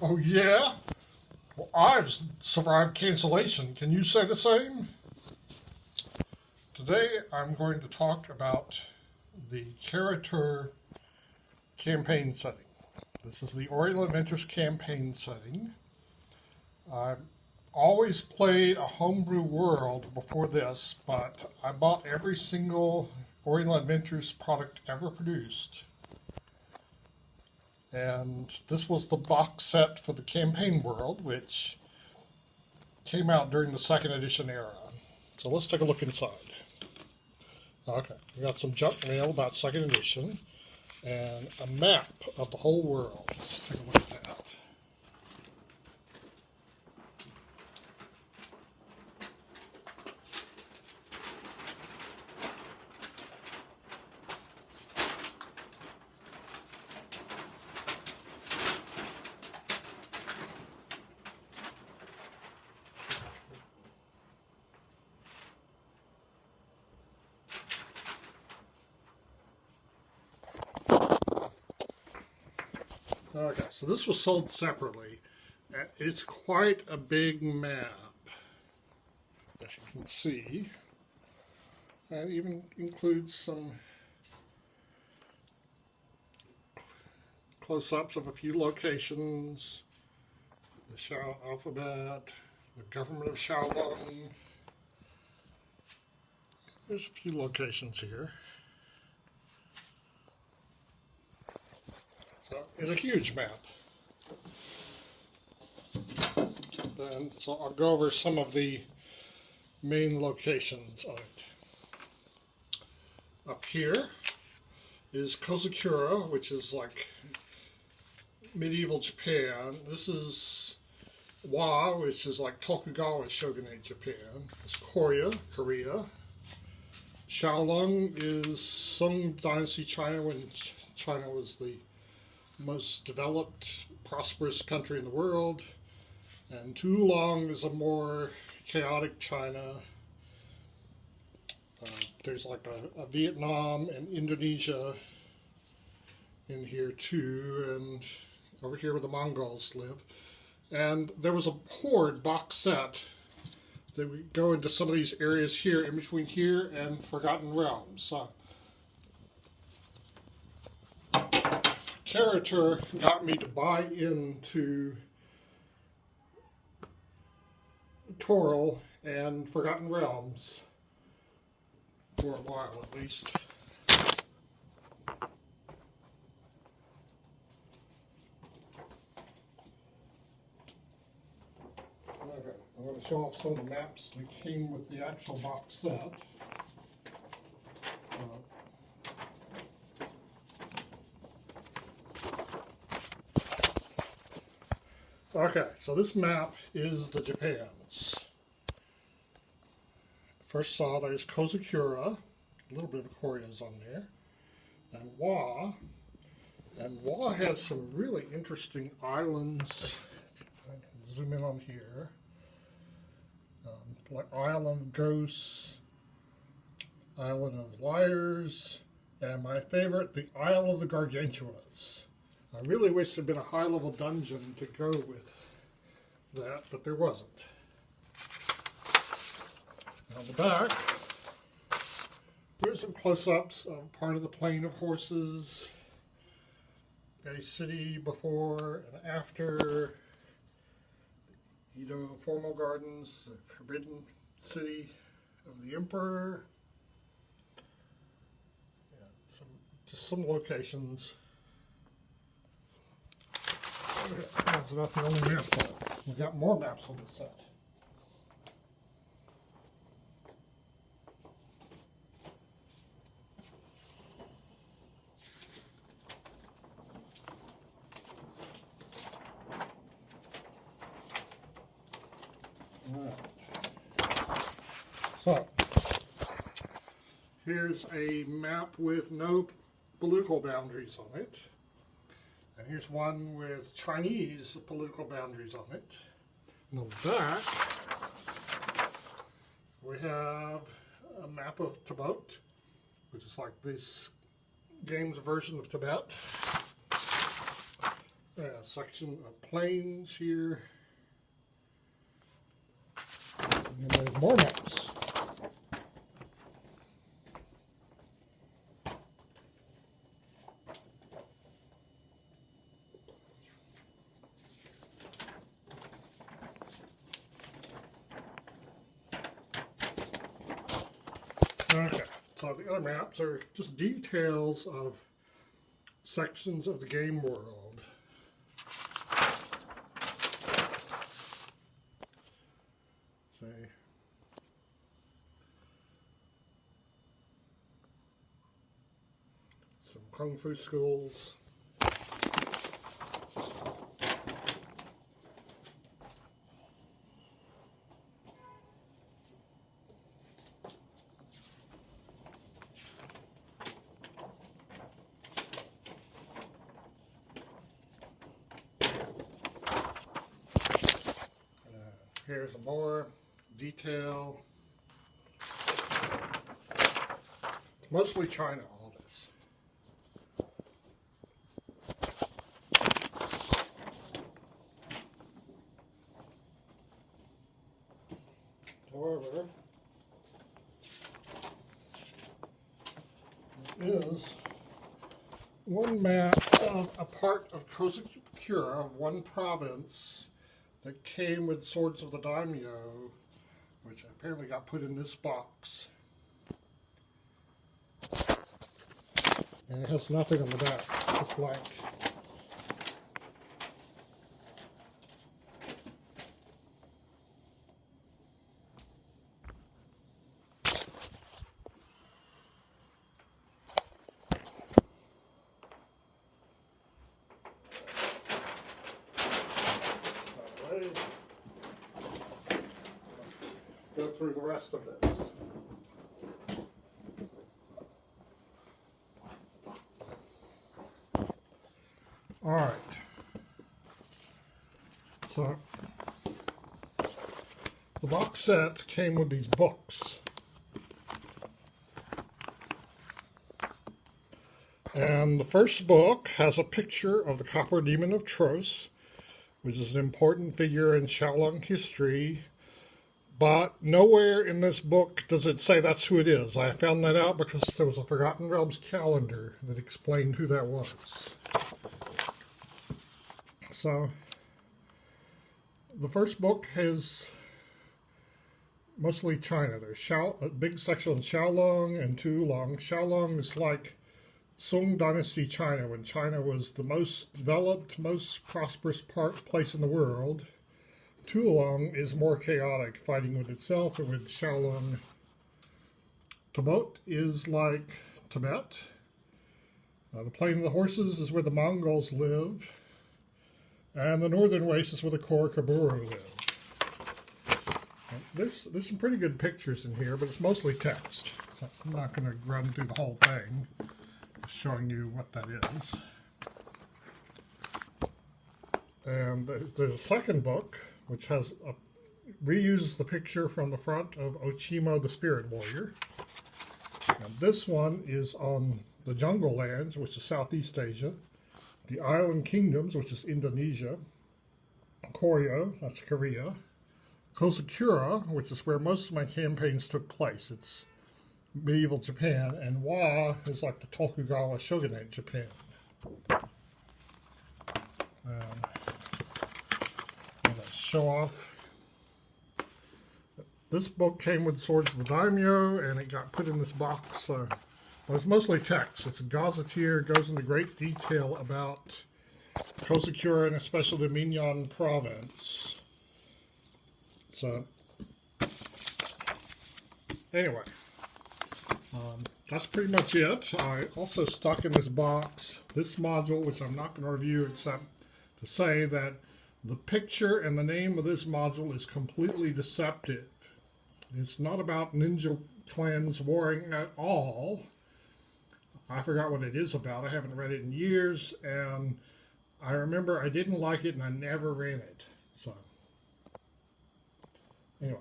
Oh, yeah? Well, I've survived cancellation. Can you say the same? Today, I'm going to talk about the Kara-Tur campaign setting. This is the Oriental Adventures campaign setting. I've always played a homebrew world before this, but I bought every single Oriental Adventures product ever produced. And this was the box set for the campaign world, which came out during the second edition era. So let's take a look inside. Okay, we got some junk mail about second edition and a map of the whole world. Let's take a look at that. Okay, so this was sold separately. It's quite a big map, as you can see. And even includes some close-ups of a few locations. The Shao alphabet, the government of Shaolong. There's a few locations here. So it's a huge map. And so I'll go over some of the main locations of it. Up here is Kara-Tur, which is like medieval Japan. This is Wa, which is like Tokugawa shogunate Japan. It's Korea. Shaolong is Song Dynasty China, when China was the most developed, prosperous country in the world. And Toulon is a more chaotic China. There's like a Vietnam and Indonesia in here too, and over here where the Mongols live. And there was a horde box set that would go into some of these areas here, in between here and Forgotten Realms. Kara-Tur got me to buy into Toril and Forgotten Realms for a while at least. Okay, I'm going to show off some of the maps that came with the actual box set. Okay, so this map is the Japans. First saw there's Kara-Tur, a little bit of Korea's on there, and Wa. And Wa has some really interesting islands. I can zoom in on here. Like Isle of Ghosts, Island of Liars, and my favorite, the Isle of the Gargantuas. I really wish there'd been a high-level dungeon to go with that, but there wasn't. On the back, there's some close-ups of part of the Plain of Horses, a city before and after, the Edo Formal Gardens, the Forbidden City of the Emperor, and just some locations. That's not the only map though. We've got more maps on the set. So, here's a map with no political boundaries on it. And here's one with Chinese political boundaries on it. And on the back, we have a map of Tibet, which is like this game's version of Tibet. section of planes here. And there's more maps. Okay, so the other maps are just details of sections of the game world. Say, some kung fu schools. Here's more detail. It's mostly China, all this. However, there is one map of a part of Kara-Tur, one province, that came with Swords of the Daimyo, which apparently got put in this box. And it has nothing on the back, it's blank. Go through the rest of this. All right. So the box set came with these books. And the first book has a picture of the Copper Demon of Tros, which is an important figure in Shaolong history. But nowhere in this book does it say that's who it is. I found that out because there was a Forgotten Realms calendar that explained who that was. So, the first book is mostly China. There's a big section on Shaolong and Tulong. Shaolong is like Song Dynasty China, when China was the most developed, most prosperous place in the world. Tulong is more chaotic, fighting with itself and with Shaolong. Tibet is like Tibet. The Plain of the Horses is where the Mongols live. And the Northern Waste is where the Kara-Tur live. There's some pretty good pictures in here, but it's mostly text. So I'm not going to run through the whole thing, just showing you what that is. And there's a second book, which reuses the picture from the front of Ochimo the Spirit Warrior. And this one is on the Jungle Lands, which is Southeast Asia, the Island Kingdoms, which is Indonesia, Koryo, that's Korea, Kosakura, which is where most of my campaigns took place. It's medieval Japan, and Wa is like the Tokugawa shogunate Japan. Show off. This book came with Swords of the Daimyo, and it got put in this box. Well, it's mostly text. It's a gazetteer, goes into great detail about Kosakura and especially the Minyan province. So, anyway, that's pretty much it. I also stuck in this box this module, which I'm not going to review except to say that the picture and the name of this module is completely deceptive. It's not about ninja clans warring at all. I forgot what it is about. I haven't read it in years, and I remember I didn't like it and I never ran it. So, anyway.